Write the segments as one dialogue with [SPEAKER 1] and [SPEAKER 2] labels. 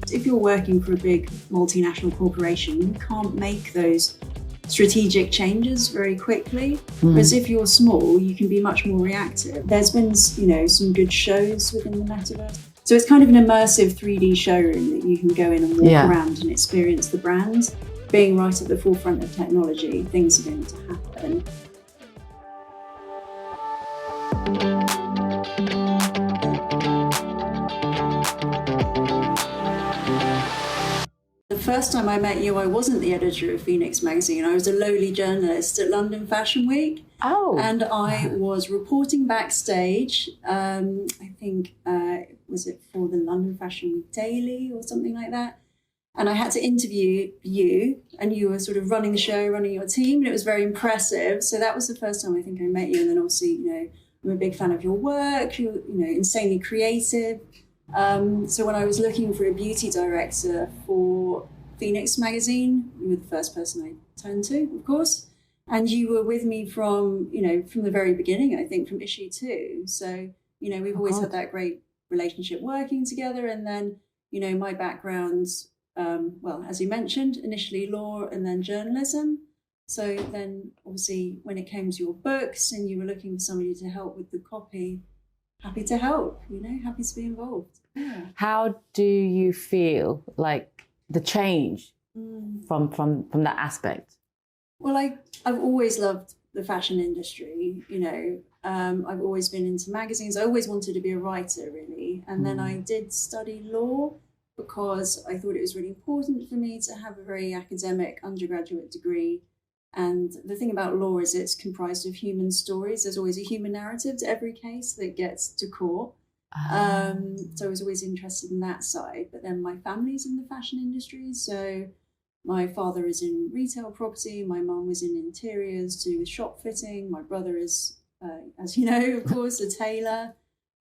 [SPEAKER 1] If you're working for a big multinational corporation, you can't make those strategic changes very quickly. Whereas if you're small, you can be much more reactive. There's been, some good shows within the Metaverse. So it's kind of an immersive 3D showroom that you can go in and walk around and experience the brand. Being right at the forefront of technology, things are going to happen. The first time I met you, I wasn't the editor of Phoenix magazine. I was a lowly journalist at London Fashion Week.
[SPEAKER 2] Oh.
[SPEAKER 1] And I was reporting backstage, I think, was it for the London Fashion Week Daily or something like that? And I had to interview you, and you were sort of running the show, running your team, and it was very impressive. So that was the first time I think I met you. And then obviously, I'm a big fan of your work. You're, insanely creative. So when I was looking for a beauty director for Phoenix magazine, you were the first person I turned to, of course. And you were with me from the very beginning, I think, from issue 2. So, we've always had that great relationship working together. And then, my background's, as you mentioned, initially law and then journalism. So then obviously when it came to your books and you were looking for somebody to help with the copy, happy to help, happy to be involved. Yeah.
[SPEAKER 2] How do you feel like the change from that aspect?
[SPEAKER 1] Well, I've always loved the fashion industry, I've always been into magazines. I always wanted to be a writer, really. And then I did study law because I thought it was really important for me to have a very academic undergraduate degree. And the thing about law is it's comprised of human stories. There's always a human narrative to every case that gets to court. So I was always interested in that side. But then my family's in the fashion industry. So my father is in retail property. My mum was in interiors to do with shop fitting. My brother is, as you know, of course, a tailor.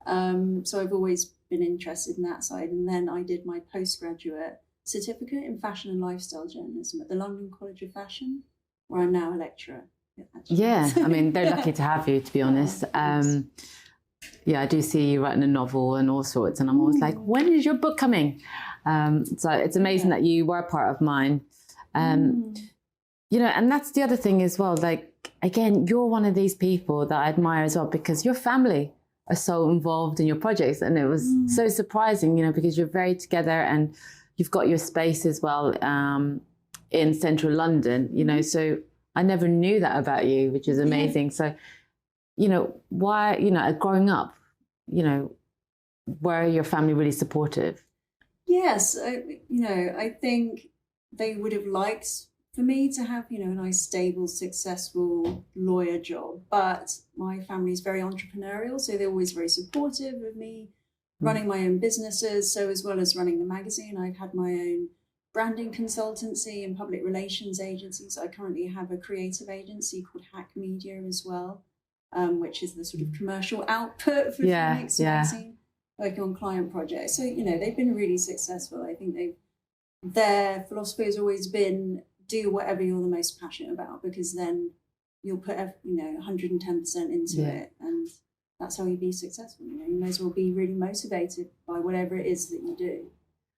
[SPEAKER 1] So I've always been interested in that side. And then I did my postgraduate certificate in fashion and lifestyle journalism at the London College of Fashion, where I'm now a lecturer.
[SPEAKER 2] Yeah, I mean, they're lucky to have you, to be honest. I do see you writing a novel and all sorts, and I'm always like, when is your book coming? So it's amazing that you were part of mine. And that's the other thing as well. Like, again, you're one of these people that I admire as well, because your family are so involved in your projects. And it was so surprising, because you're very together and you've got your space as well in central London, so I never knew that about you, which is amazing. So, why, growing up, were your family really supportive?
[SPEAKER 1] Yes, I think they would have liked for me to have, a nice, stable, successful lawyer job. But my family is very entrepreneurial, so they're always very supportive of me running my own businesses. So as well as running the magazine, I've had my own branding consultancy and public relations agencies. I currently have a creative agency called Hack Media as well, which is the sort of commercial output for Phoenix magazine, working on client projects. So, they've been really successful. I think their philosophy has always been, do whatever you're the most passionate about, because then you'll put 110% into it, and that's how you be successful. You may as well be really motivated by whatever it is that you do.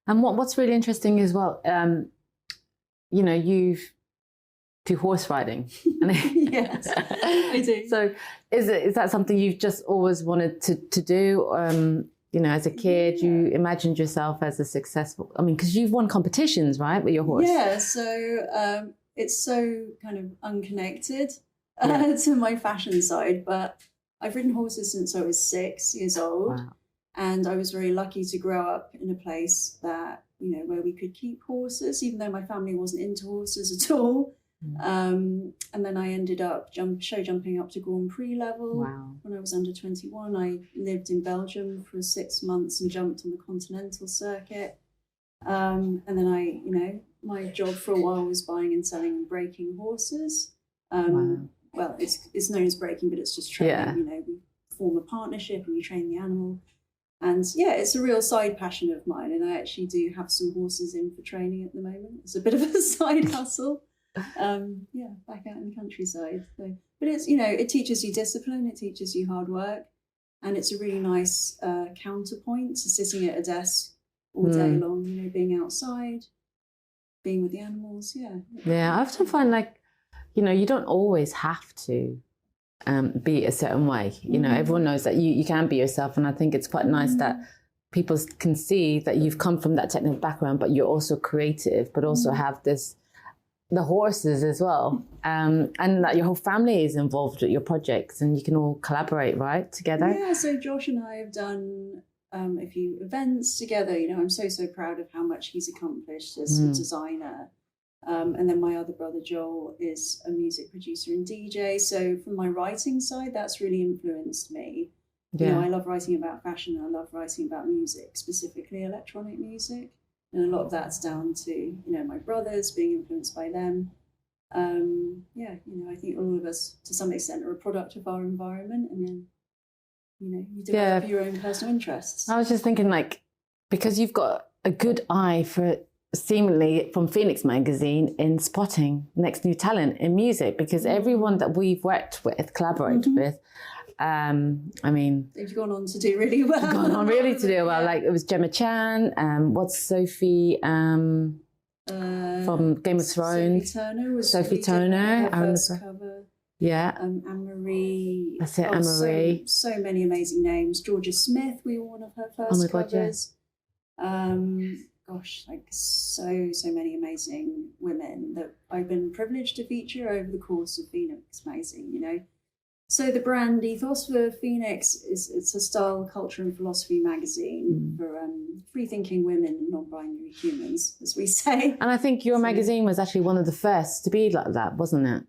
[SPEAKER 2] And what's really interesting as well, you've do horse riding.
[SPEAKER 1] Yes, I do.
[SPEAKER 2] So is that something you've just always wanted to do? As a kid, you imagined yourself as a successful, because you've won competitions, right, with your horse?
[SPEAKER 1] Yeah, so it's so kind of unconnected to my fashion side, but I've ridden horses since I was 6 years old.
[SPEAKER 2] Wow.
[SPEAKER 1] And I was very lucky to grow up in a place that, where we could keep horses, even though my family wasn't into horses at all. And then I ended up show jumping up to Grand Prix level.
[SPEAKER 2] Wow.
[SPEAKER 1] When I was under 21. I lived in Belgium for 6 months and jumped on the continental circuit. And then my job for a while was buying and selling and breaking horses. Well, it's known as breaking, but it's just training. We form a partnership and you train the animal. And it's a real side passion of mine. And I actually do have some horses in for training at the moment. It's a bit of a side hustle. Back out in the countryside. So, but it's, it teaches you discipline, it teaches you hard work, and it's a really nice counterpoint to sitting at a desk all day long, being outside, being with the animals.
[SPEAKER 2] Yeah, I often find like, you don't always have to be a certain way. Everyone knows that you can be yourself. And I think it's quite nice that people can see that you've come from that technical background, but you're also creative, but also have the horses as well. And that your whole family is involved with your projects and you can all collaborate, right, together?
[SPEAKER 1] Yeah, so Josh and I have done a few events together. I'm so proud of how much he's accomplished as a designer. And then my other brother, Joel, is a music producer and DJ. So from my writing side, that's really influenced me.
[SPEAKER 2] Yeah.
[SPEAKER 1] I love writing about fashion. I love writing about music, specifically electronic music. And a lot of that's down to, my brothers, being influenced by them. I think all of us, to some extent, are a product of our environment. And then, you develop your own personal interests.
[SPEAKER 2] I was just thinking, like, because you've got a good eye for seemingly from Phoenix magazine in spotting next new talent in music, because everyone that we've worked with, collaborated with,
[SPEAKER 1] they've gone on to do really well.
[SPEAKER 2] Like it was Gemma Chan, what's Sophie from Game of Thrones? Sophie Turner.
[SPEAKER 1] First cover.
[SPEAKER 2] Yeah.
[SPEAKER 1] Anne-Marie.
[SPEAKER 2] That's it, Anne-Marie.
[SPEAKER 1] So many amazing names. Georgia Smith, we were one of her first covers. So many amazing women that I've been privileged to feature over the course of Phoenix magazine, So the brand ethos for Phoenix it's a style, culture and philosophy magazine for free-thinking women and non-binary humans, as we say.
[SPEAKER 2] And I think your magazine was actually one of the first to be like that, wasn't it?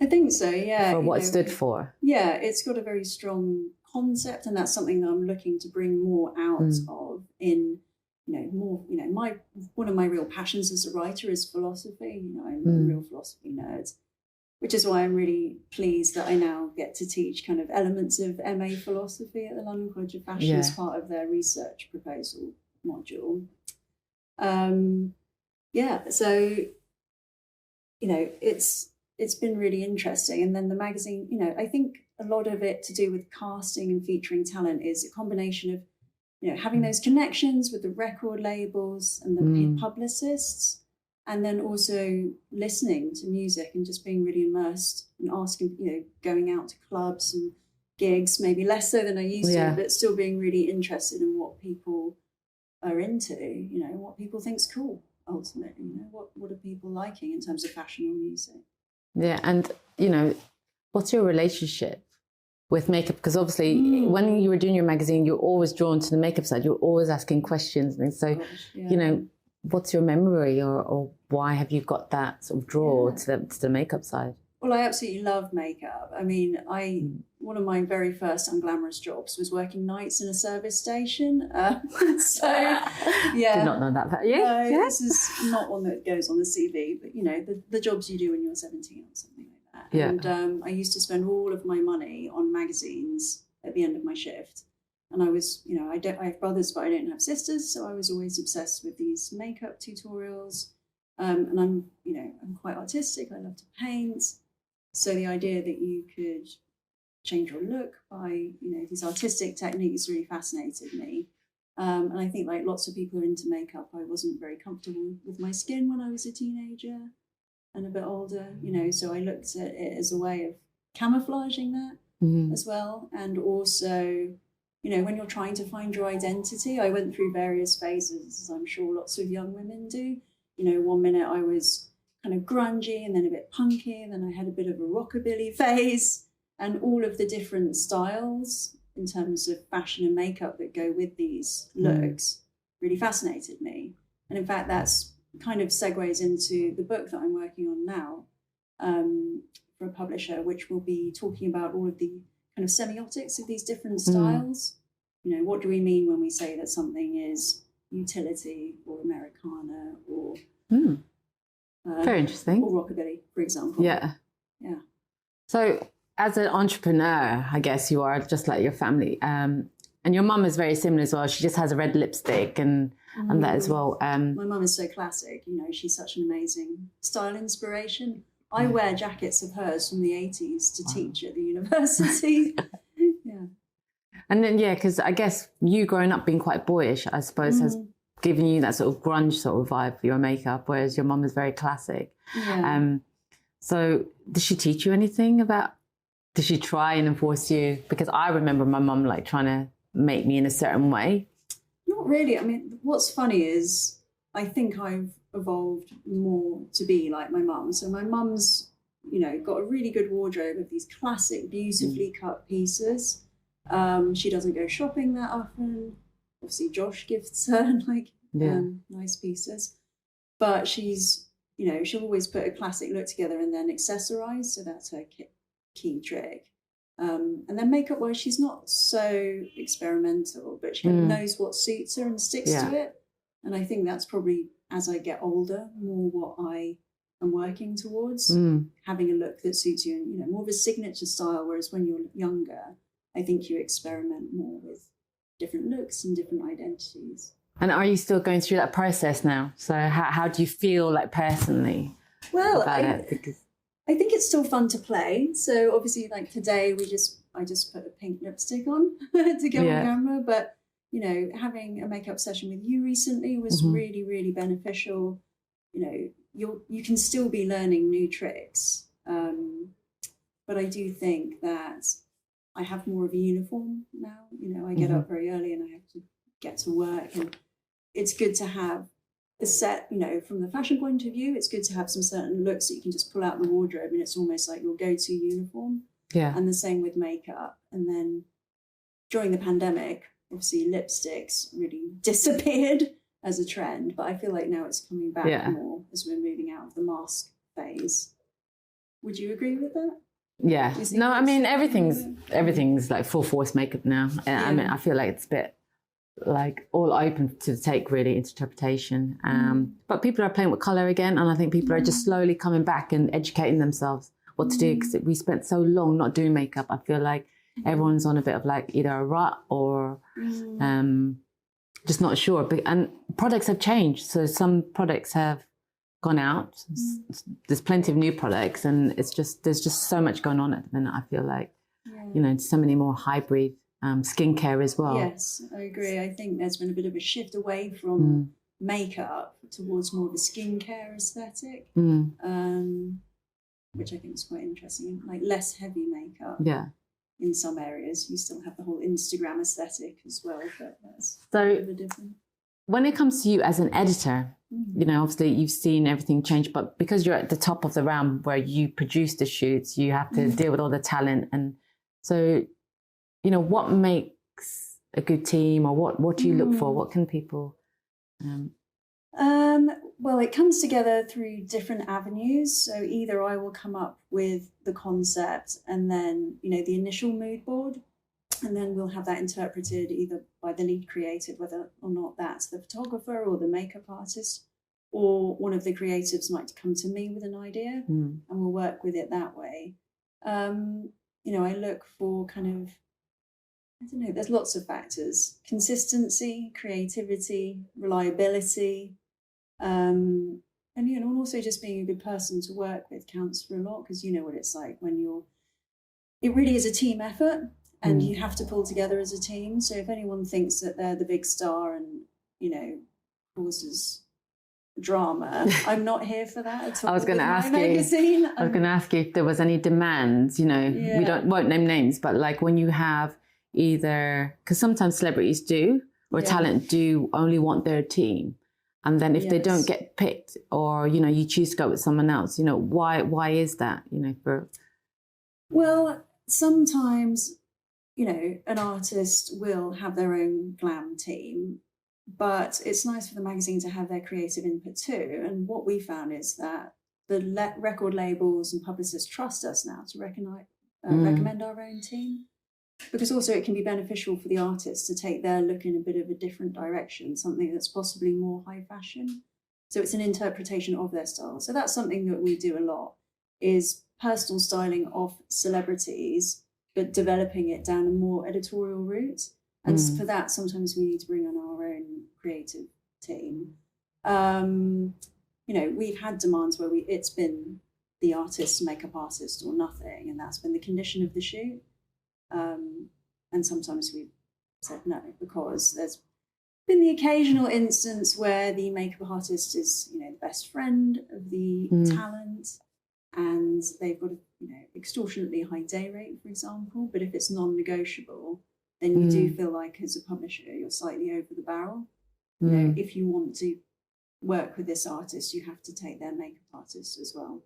[SPEAKER 1] I think so, yeah.
[SPEAKER 2] For what it stood for.
[SPEAKER 1] Yeah, it's got a very strong concept, and that's something that I'm looking to bring more out of in, one of my real passions as a writer is philosophy. I'm a real philosophy nerd, which is why I'm really pleased that I now get to teach kind of elements of MA philosophy at the London College of Fashion as part of their research proposal module. So, it's been really interesting. And then the magazine, I think a lot of it to do with casting and featuring talent is a combination of, having those connections with the record labels and the publicists, and then also listening to music and just being really immersed and asking, going out to clubs and gigs, maybe less so than I used to, but still being really interested in what people are into, what people think's cool, ultimately, what are people liking in terms of fashion or music.
[SPEAKER 2] Yeah, and, what's your relationship with makeup? Because obviously when you were doing your magazine, you're always drawn to the makeup side. You're always asking questions. And so, what's your memory or why have you got that sort of draw to the makeup side?
[SPEAKER 1] Well, I absolutely love makeup. I mean, one of my very first unglamorous jobs was working nights in a service station.
[SPEAKER 2] Did not know that.
[SPEAKER 1] This is not one that goes on the CV, but the jobs you do when you're 17 or something like that.
[SPEAKER 2] Yeah.
[SPEAKER 1] And I used to spend all of my money on magazines at the end of my shift. And I was, I have brothers, but I don't have sisters, so I was always obsessed with these makeup tutorials. And I'm quite artistic. I love to paint. So the idea that you could change your look by, these artistic techniques really fascinated me. And I think like lots of people are into makeup, I wasn't very comfortable with my skin when I was a teenager and a bit older, so I looked at it as a way of camouflaging that as well. And also, when you're trying to find your identity, I went through various phases, as I'm sure lots of young women do. One minute I was kind of grungy and then a bit punky, and then I had a bit of a rockabilly phase, and all of the different styles in terms of fashion and makeup that go with these looks really fascinated me. And in fact, that's kind of segues into the book that I'm working on now for a publisher, which will be talking about all of the kind of semiotics of these different styles. What do we mean when we say that something is utility or Americana or
[SPEAKER 2] very interesting,
[SPEAKER 1] or rockabilly, for example.
[SPEAKER 2] Yeah. So as an entrepreneur, I guess you are just like your family, and your mum is very similar as well. She just has a red lipstick and that as well. My
[SPEAKER 1] mum is so classic. She's such an amazing style inspiration. I wear jackets of hers from the 80s to teach at the university.
[SPEAKER 2] And then, because I guess you growing up being quite boyish, I suppose, has giving you that sort of grunge sort of vibe for your makeup, whereas your mum is very classic.
[SPEAKER 1] Yeah.
[SPEAKER 2] So did she teach you anything about, did she try and enforce you? Because I remember my mum like trying to make me in a certain way.
[SPEAKER 1] Not really. I mean, what's funny is I think I've evolved more to be like my mum. So my mum's, you know, got a really good wardrobe of these classic, beautifully cut pieces. She doesn't go shopping that often. Obviously, Josh gifts her like nice pieces. But she's, you know, she'll always put a classic look together and then accessorize. So that's her key trick. And then makeup-wise, she's not so experimental, but she knows what suits her and sticks to it. And I think that's probably, as I get older, more what I am working towards, having a look that suits you and, you know, more of a signature style. Whereas when you're younger, I think you experiment more with different looks and different identities.
[SPEAKER 2] And are you still going through that process now? So how do you feel like personally about it? Because
[SPEAKER 1] I think it's still fun to play. So obviously, like today, I just put a pink lipstick on to go on camera. But, you know, having a makeup session with you recently was really, really beneficial. You know, you can still be learning new tricks. But I do think that I have more of a uniform now. You know, I get up very early and I have to get to work. And it's good to have a set, you know, from the fashion point of view, it's good to have some certain looks that you can just pull out the wardrobe and it's almost like your go-to uniform.
[SPEAKER 2] Yeah.
[SPEAKER 1] And the same with makeup. And then during the pandemic, obviously lipsticks really disappeared as a trend, but I feel like now it's coming back more as we're moving out of the mask phase. Would you agree with that?
[SPEAKER 2] Yeah. No, I mean, everything's like full force makeup now. I mean, I feel like it's a bit like all open to take really interpretation. But people are playing with colour again, and I think people are just slowly coming back and educating themselves what to do, because we spent so long not doing makeup. I feel like everyone's on a bit of like either a rut or just not sure. And products have changed. So some products have gone out. There's plenty of new products, and there's just so much going on at the minute. I feel like, you know, so many more hybrid skincare as well.
[SPEAKER 1] Yes, I agree. I think there's been a bit of a shift away from makeup towards more of a skincare aesthetic, which I think is quite interesting. Like less heavy makeup.
[SPEAKER 2] Yeah.
[SPEAKER 1] In some areas, you still have the whole Instagram aesthetic as well, but that's
[SPEAKER 2] so
[SPEAKER 1] a bit different.
[SPEAKER 2] When it comes to you as an editor, you know, obviously you've seen everything change, but because you're at the top of the round where you produce the shoots, you have to deal with all the talent. And so, you know, what makes a good team, or what do you look for? What can people...
[SPEAKER 1] Well, it comes together through different avenues. So either I will come up with the concept and then, you know, the initial mood board, and then we'll have that interpreted either by the lead creative, whether or not that's the photographer or the makeup artist, or one of the creatives might come to me with an idea and we'll work with it that way. You know, I look for kind of, I don't know, there's lots of factors: consistency, creativity, reliability, and, you know, and also just being a good person to work with counts for a lot, because you know what it's like when it really is a team effort and you have to pull together as a team. So if anyone thinks that they're the big star and, you know, causes drama, I'm not here for that at all.
[SPEAKER 2] I was going to ask you if there was any demands, you know, we won't name names, but like when you have either, because sometimes celebrities do, or talent do only want their team. And then if they don't get picked, or, you know, you choose to go with someone else, you know, why is that, you know,
[SPEAKER 1] Well, sometimes, you know, an artist will have their own glam team, but it's nice for the magazine to have their creative input too. And what we found is that the record labels and publicists trust us now to recommend our own team, because also it can be beneficial for the artists to take their look in a bit of a different direction, something that's possibly more high fashion. So it's an interpretation of their style. So that's something that we do a lot, is personal styling of celebrities, but developing it down a more editorial route. And for that, sometimes we need to bring on our own creative team. You know, we've had demands where it's been the artist, makeup artist, or nothing, and that's been the condition of the shoot. And sometimes we've said no, because there's been the occasional instance where the makeup artist is, you know, the best friend of the talent, and they've got a, you know, extortionately high day rate, for example. But if it's non-negotiable, then you do feel like as a publisher you're slightly over the barrel. You know, if you want to work with this artist, you have to take their makeup artist as well.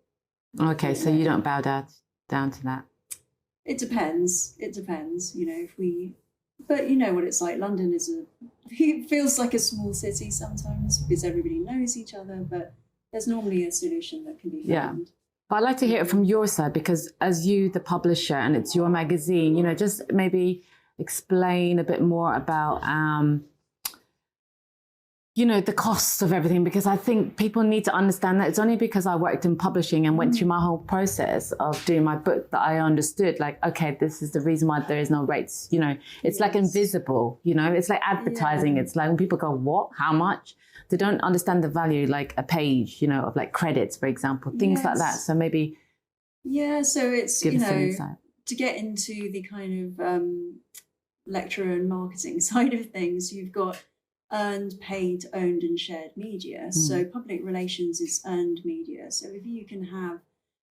[SPEAKER 2] Okay, so you don't bow down to that.
[SPEAKER 1] It depends. It depends. You know, but you know what it's like. London it feels like a small city sometimes because everybody knows each other, but there's normally a solution that can be found.
[SPEAKER 2] Yeah. But I'd like to hear it from your side, because as you, the publisher, and it's your magazine, you know, just maybe explain a bit more about, you know, the costs of everything, because I think people need to understand that it's only because I worked in publishing and went through my whole process of doing my book that I understood, like, okay, this is the reason why there is no rates. You know, it's like invisible, you know, it's like advertising. It's like when people go, what, how much? They don't understand the value, like a page, you know, of like credits, for example, things like that. So maybe.
[SPEAKER 1] Yeah, so it's,
[SPEAKER 2] give
[SPEAKER 1] you
[SPEAKER 2] us some
[SPEAKER 1] know,
[SPEAKER 2] insight.
[SPEAKER 1] To get into the kind of lecturer and marketing side of things, you've got earned, paid, owned and shared media. So public relations is earned media. So if you can have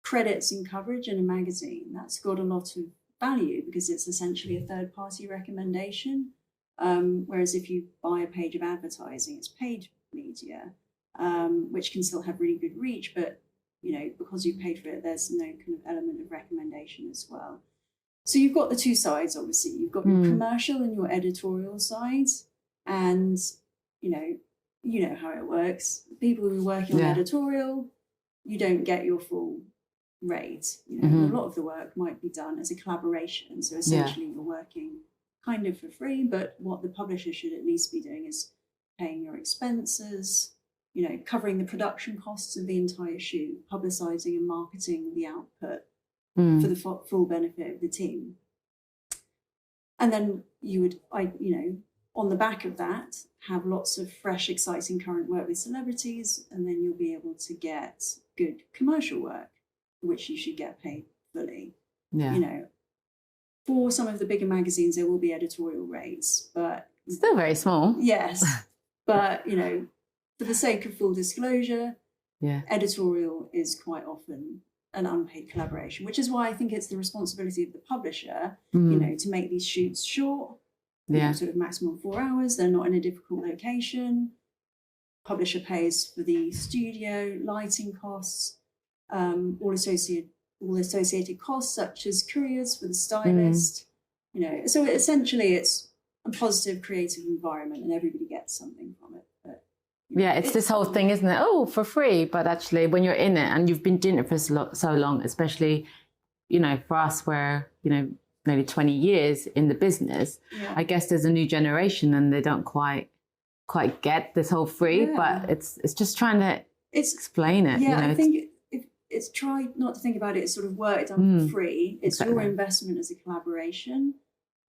[SPEAKER 1] credits and coverage in a magazine, that's got a lot of value because it's essentially a third-party recommendation. Whereas if you buy a page of advertising, it's paid media, which can still have really good reach, but you know, because you paid for it, there's no kind of element of recommendation as well. So you've got the two sides, obviously. You've got your commercial and your editorial sides. And, you know how it works. People who are working on editorial, you don't get your full rate. You know, a lot of the work might be done as a collaboration. So essentially you're working kind of for free, but what the publisher should at least be doing is paying your expenses, you know, covering the production costs of the entire shoot, publicizing and marketing the output for the full benefit of the team. And then you would, on the back of that, have lots of fresh, exciting current work with celebrities, and then you'll be able to get good commercial work, for which you should get paid fully. Yeah. You know, for some of the bigger magazines, there will be editorial rates, but
[SPEAKER 2] still very small.
[SPEAKER 1] Yes, but you know, for the sake of full disclosure, editorial is quite often an unpaid collaboration, which is why I think it's the responsibility of the publisher, you know, to make these shoots short. You know, sort of maximum 4 hours. They're not in a difficult location. Publisher pays for the studio, lighting costs, all associated costs such as couriers for the stylist. You know, so essentially it's a positive creative environment and everybody gets something from it. But,
[SPEAKER 2] it's this whole thing, isn't it? Oh, for free. But actually when you're in it and you've been doing it for so long, especially, you know, for us where, you know, maybe 20 years in the business, I guess there's a new generation and they don't quite get this whole free, but it's just trying to explain it.
[SPEAKER 1] Yeah,
[SPEAKER 2] you know,
[SPEAKER 1] I think it's try not to think about it as sort of work done for free. It's your investment as a collaboration,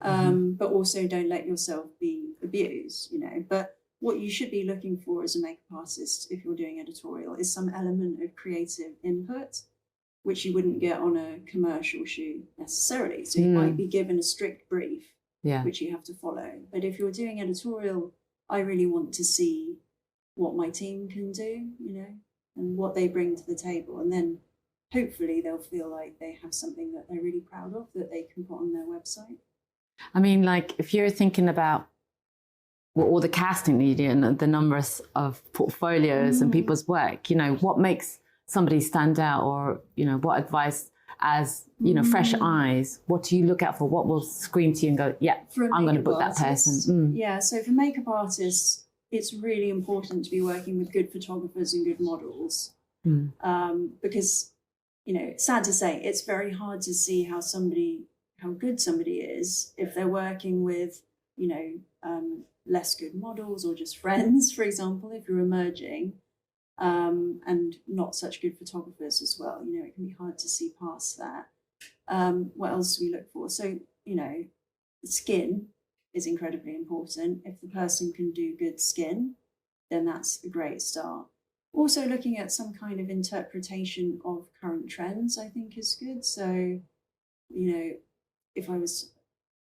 [SPEAKER 1] but also don't let yourself be abused, you know. But what you should be looking for as a makeup artist, if you're doing editorial, is some element of creative input, which you wouldn't get on a commercial shoot necessarily. So you might be given a strict brief, which you have to follow. But if you're doing editorial, I really want to see what my team can do, you know, and what they bring to the table. And then hopefully they'll feel like they have something that they're really proud of that they can put on their website.
[SPEAKER 2] I mean, like if you're thinking about all the casting media and the numbers of portfolios and people's work, you know, what makes somebody stand out, or, you know, what advice as, you know, fresh eyes, what do you look out for? What will scream to you and go, I'm going to book that person?
[SPEAKER 1] Yeah, so for makeup artists, it's really important to be working with good photographers and good models because, you know, sad to say, it's very hard to see how good somebody is if they're working with, you know, less good models or just friends, for example, if you're emerging. And not such good photographers as well. You know, it can be hard to see past that. What else do we look for? So, you know, the skin is incredibly important. If the person can do good skin, then that's a great start. Also looking at some kind of interpretation of current trends, I think is good. So, you know, if I was,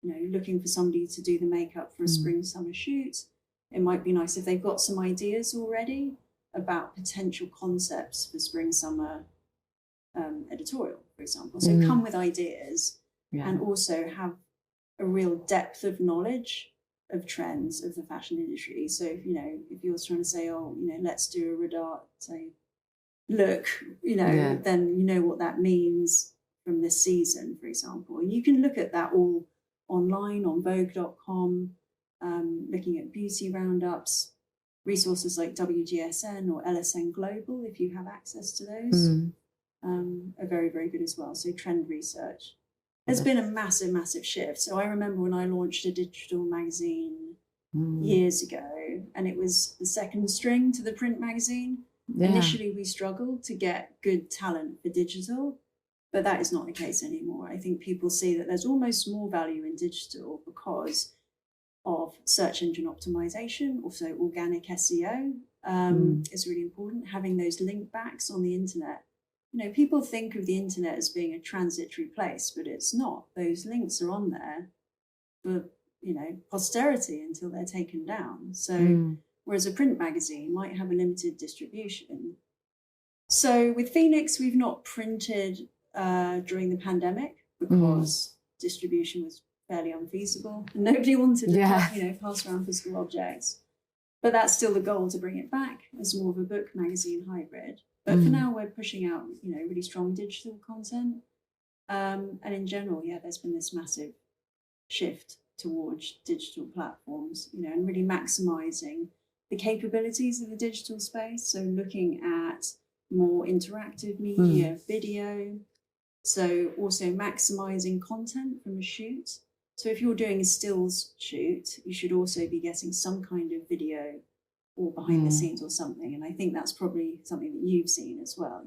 [SPEAKER 1] you know, looking for somebody to do the makeup for a spring summer shoot, it might be nice if they've got some ideas already about potential concepts for spring summer editorial, for example. So come with ideas and also have a real depth of knowledge of trends of the fashion industry. So if you're trying to say, let's do a Rodarte, say, look, then you know what that means from this season, for example. And you can look at that all online on Vogue.com, looking at beauty roundups, resources like WGSN or LSN Global, if you have access to those, are very, very good as well. So trend research. There's been a massive, massive shift. So I remember when I launched a digital magazine years ago, and it was the second string to the print magazine. Yeah. Initially, we struggled to get good talent for digital, but that is not the case anymore. I think people see that there's almost more value in digital because of search engine optimization. Also, organic SEO is really important. Having those link backs on the internet. People think of the internet as being a transitory place, but it's not. Those links are on there for, posterity until they're taken down. So whereas a print magazine might have a limited distribution. So with Phoenix, we've not printed during the pandemic because distribution was fairly unfeasible. And nobody wanted to pass around physical objects. But that's still the goal, to bring it back as more of a book magazine hybrid. But for now, we're pushing out, really strong digital content. And in general, there's been this massive shift towards digital platforms, and really maximizing the capabilities of the digital space. So looking at more interactive media, video. So also maximizing content from a shoot. So if you're doing a stills shoot, you should also be getting some kind of video or behind the scenes or something. And I think that's probably something that you've seen as well.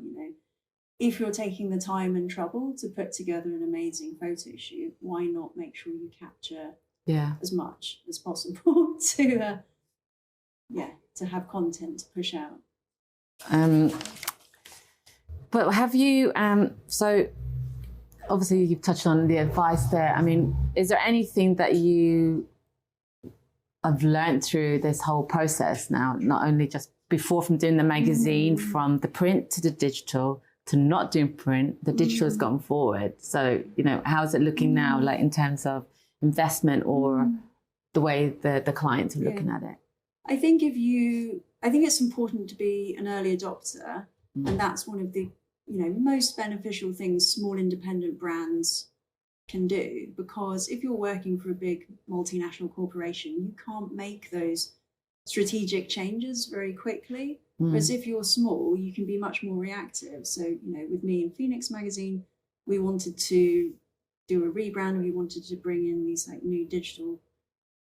[SPEAKER 1] If you're taking the time and trouble to put together an amazing photo shoot, why not make sure you capture as much as possible to have content to push out.
[SPEAKER 2] But have you, so obviously you've touched on the advice there. I mean, is there anything that you have learned through this whole process now, not only just before from doing the magazine, from the print to the digital to not doing print, the digital has gone forward. So, how's it looking now, like in terms of investment or the way the clients are looking at it?
[SPEAKER 1] I think it's important to be an early adopter, and that's one of the most beneficial things small independent brands can do, because if you're working for a big multinational corporation, you can't make those strategic changes very quickly. Whereas if you're small, you can be much more reactive. So, with me in Phoenix magazine, we wanted to do a rebrand. We wanted to bring in these new digital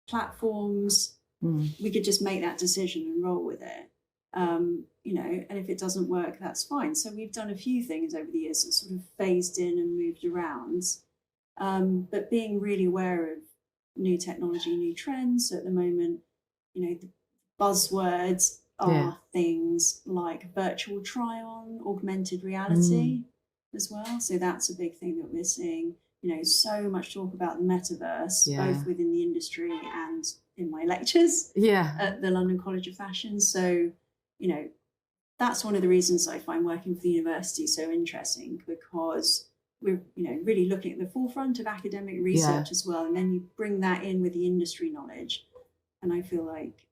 [SPEAKER 1] platforms. We could just make that decision and roll with it. And if it doesn't work, that's fine. So we've done a few things over the years that sort of phased in and moved around. But being really aware of new technology, new trends. So at the moment, the buzzwords are things like virtual try-on, augmented reality as well. So that's a big thing that we're seeing. So much talk about the metaverse, both within the industry and in my lectures at the London College of Fashion. So, that's one of the reasons I find working for the university so interesting, because we're, really looking at the forefront of academic research as well. And then you bring that in with the industry knowledge. And I feel like,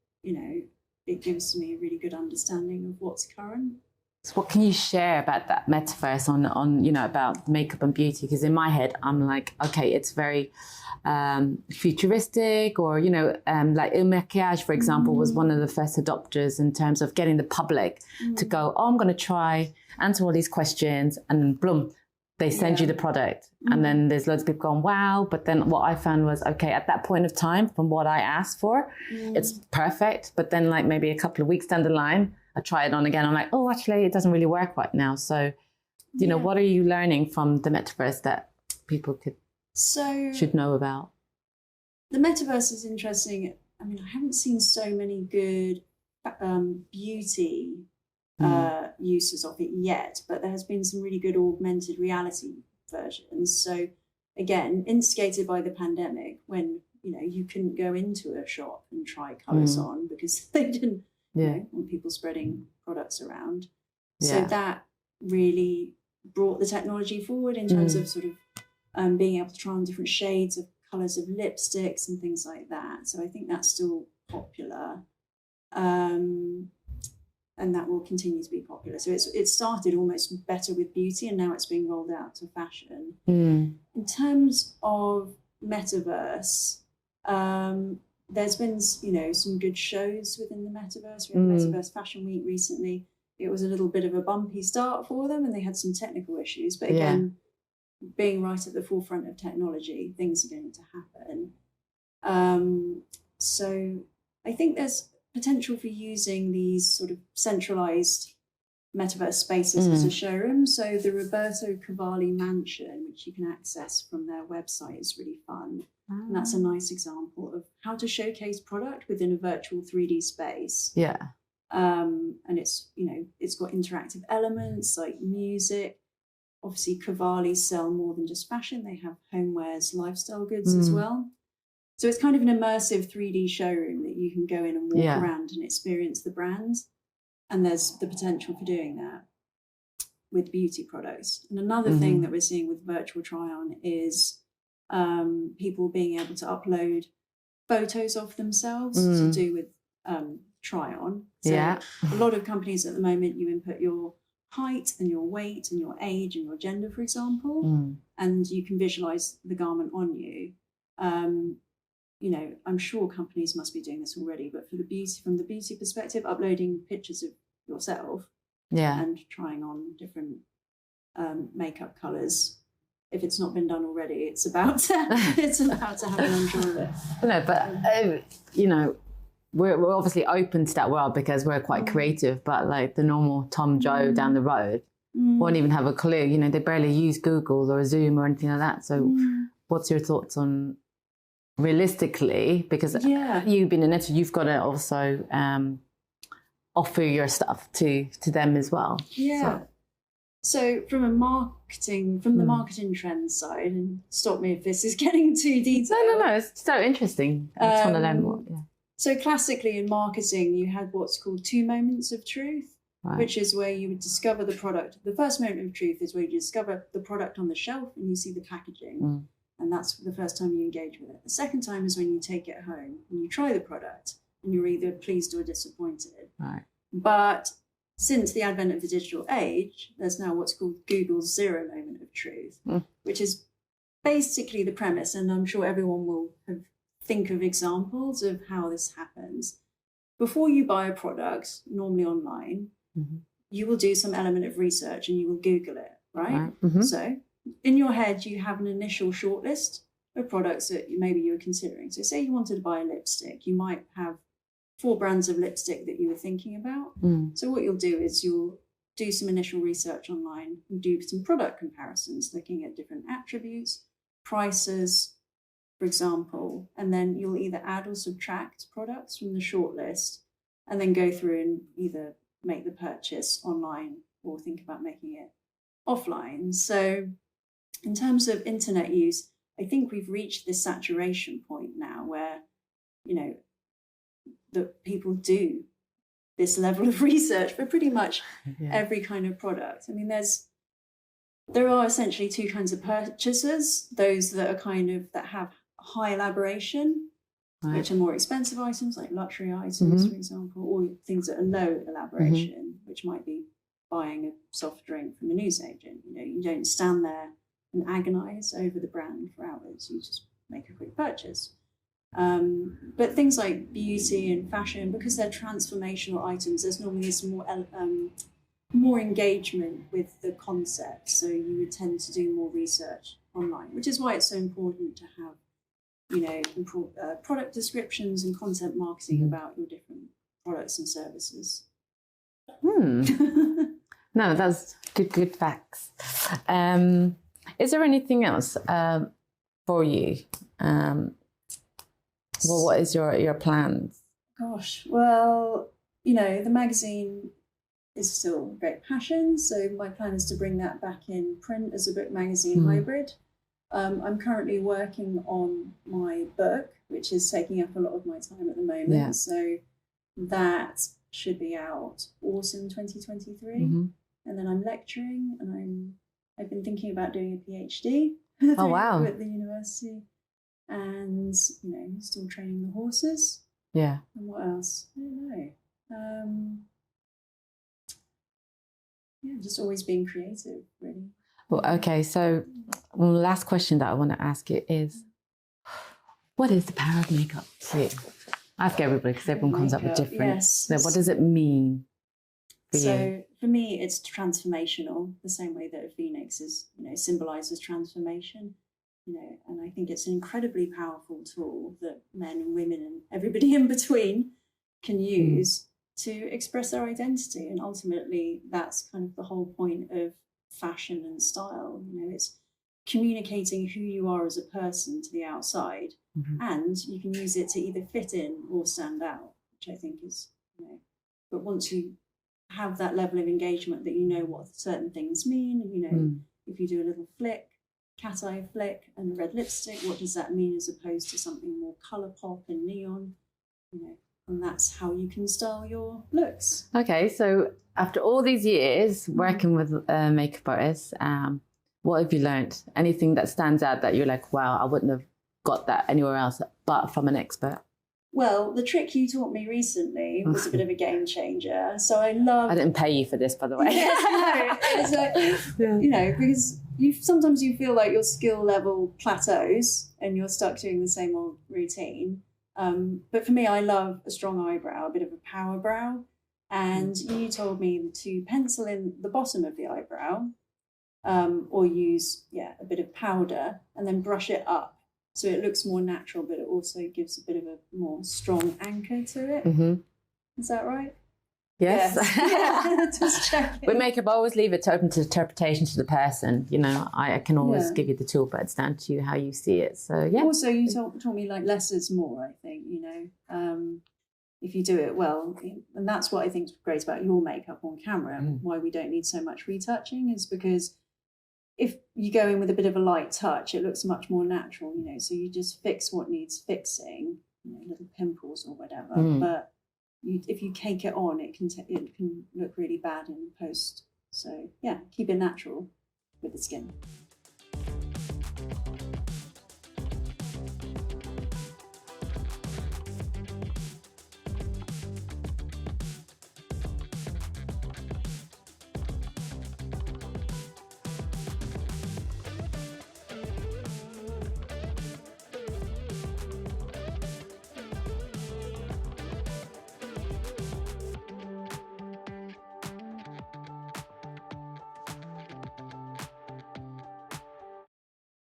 [SPEAKER 1] it gives me a really good understanding of what's current.
[SPEAKER 2] So what can you share about that metaverse on about makeup and beauty? Because in my head, I'm like, okay, it's very futuristic, or, like Il Maquillage, for example, was one of the first adopters in terms of getting the public to go, I'm going to try, answer all these questions, and then boom, they send you the product. And then there's loads of people going, wow. But then what I found was, okay, at that point of time, from what I asked for, it's perfect. But then maybe a couple of weeks down the line, I try it on again. I'm like, oh, actually, it doesn't really work right now. So, what are you learning from the metaverse that people should know about?
[SPEAKER 1] The metaverse is interesting. I mean, I haven't seen so many good beauty uses of it yet, but there has been some really good augmented reality versions. So again, instigated by the pandemic, when you couldn't go into a shop and try colours on because they didn't want people spreading products around. So that really brought the technology forward in terms of sort of being able to try on different shades of colours of lipsticks and things like that. So I think that's still popular. And that will continue to be popular. So it started almost better with beauty, and now it's being rolled out to fashion. In terms of Metaverse, there's been some good shows within the Metaverse. We had Metaverse Fashion Week recently. It was a little bit of a bumpy start for them, and they had some technical issues. But again, being right at the forefront of technology, things are going to happen. So I think there's potential for using these sort of centralized metaverse spaces as a showroom. So the Roberto Cavalli mansion, which you can access from their website, is really fun. And that's a nice example of how to showcase product within a virtual 3D space. And it's got interactive elements like music. Obviously, Cavalli sell more than just fashion. They have homewares, lifestyle goods as well. So it's kind of an immersive 3D showroom that you can go in and walk around and experience the brand. And there's the potential for doing that with beauty products. And another thing that we're seeing with virtual try-on is people being able to upload photos of themselves to do with try-on. So a lot of companies at the moment, you input your height and your weight and your age and your gender, for example, and you can visualize the garment on you. I'm sure companies must be doing this already, but from the beauty perspective, uploading pictures of yourself and trying on different makeup colors. If it's not been done already, it's about to happen, I'm sure of it.
[SPEAKER 2] No, but we're obviously open to that world because we're quite creative, but like the normal Tom Joe down the road won't even have a clue. They barely use Google or Zoom or anything like that. So what's your thoughts on realistically, because you've been in it, you've got to also offer your stuff to them as well.
[SPEAKER 1] So from the marketing trends side, and stop me if this is getting too detailed.
[SPEAKER 2] No, it's so interesting. I just want to learn more.
[SPEAKER 1] So classically in marketing, you had what's called 2 moments of truth, which is where you would discover the product. The first moment of truth is where you discover the product on the shelf and you see the packaging. And that's the first time you engage with it. The second time is when you take it home and you try the product and you're either pleased or disappointed. But since the advent of the digital age, there's now what's called Google's 0 moment of truth, which is basically the premise. And I'm sure everyone will think of examples of how this happens. Before you buy a product, normally online, you will do some element of research and you will Google it, right? So in your head, you have an initial shortlist of products that maybe you were considering. So say you wanted to buy a lipstick, you might have 4 brands of lipstick that you were thinking about. So what you'll do is you'll do some initial research online and do some product comparisons, looking at different attributes, prices, for example, and then you'll either add or subtract products from the shortlist and then go through and either make the purchase online or think about making it offline. So in terms of internet use, I think we've reached this saturation point now where, that people do this level of research for pretty much every kind of product. I mean, there are essentially 2 kinds of purchasers, those that are that have high elaboration, which are more expensive items like luxury items, for example, or things that are low elaboration, which might be buying a soft drink from a newsagent. You don't stand there and agonize over the brand for hours. You just make a quick purchase. But things like beauty and fashion, because they're transformational items, there's normally this more engagement with the concept. So you would tend to do more research online, which is why it's so important to have product descriptions and content marketing about your different products and services.
[SPEAKER 2] No, that's good facts. Is there anything else for you? What is your plans?
[SPEAKER 1] Gosh, well, the magazine is still a great passion. So my plan is to bring that back in print as a book magazine hybrid. I'm currently working on my book, which is taking up a lot of my time at the moment.
[SPEAKER 2] Yeah.
[SPEAKER 1] So that should be out autumn 2023.
[SPEAKER 2] Mm-hmm.
[SPEAKER 1] And then I'm lecturing, and I've been thinking about doing a PhD
[SPEAKER 2] Oh, wow.
[SPEAKER 1] at the university, and still training the horses.
[SPEAKER 2] Yeah.
[SPEAKER 1] And what else? I don't know. Just always being creative, really.
[SPEAKER 2] Well, okay, so the last question that I want to ask you is, what is the power of makeup to you? Ask everybody, because everyone comes up with different.
[SPEAKER 1] Yes.
[SPEAKER 2] So what does it mean for you?
[SPEAKER 1] So for me, it's transformational, the same way that a phoenix is, symbolizes transformation. And I think it's an incredibly powerful tool that men and women and everybody in between can use to express their identity. And ultimately, that's kind of the whole point of fashion and style. It's communicating who you are as a person to the outside, and you can use it to either fit in or stand out, which I think is, but once you have that level of engagement that you know what certain things mean, if you do a little flick, cat eye flick and a red lipstick, what does that mean as opposed to something more colour pop and neon, and that's how you can style your looks.
[SPEAKER 2] Okay, so after all these years working with makeup artists, what have you learned? Anything that stands out that you're like, wow, I wouldn't have got that anywhere else but from an expert?
[SPEAKER 1] Well, the trick you taught me recently was a bit of a game changer. So I didn't
[SPEAKER 2] pay you for this, by the way.
[SPEAKER 1] Yes, because sometimes you feel like your skill level plateaus and you're stuck doing the same old routine. But for me, I love a strong eyebrow, a bit of a power brow. And you told me to pencil in the bottom of the eyebrow, or use a bit of powder and then brush it up. So it looks more natural, but it also gives a bit of a more strong anchor to it. Mm-hmm. Is that right?
[SPEAKER 2] Yes.
[SPEAKER 1] Yeah, just checking.
[SPEAKER 2] With makeup, I always leave it open to interpretation to the person. I can always give you the tool, but it's down to you how you see it. So, yeah.
[SPEAKER 1] Also, you taught me like less is more, I think, if you do it well. And that's what I think is great about your makeup on camera, why we don't need so much retouching is because if you go in with a bit of a light touch, it looks much more natural, so you just fix what needs fixing, little pimples or whatever. But if you cake it on, it can look really bad in post. So, keep it natural with the skin.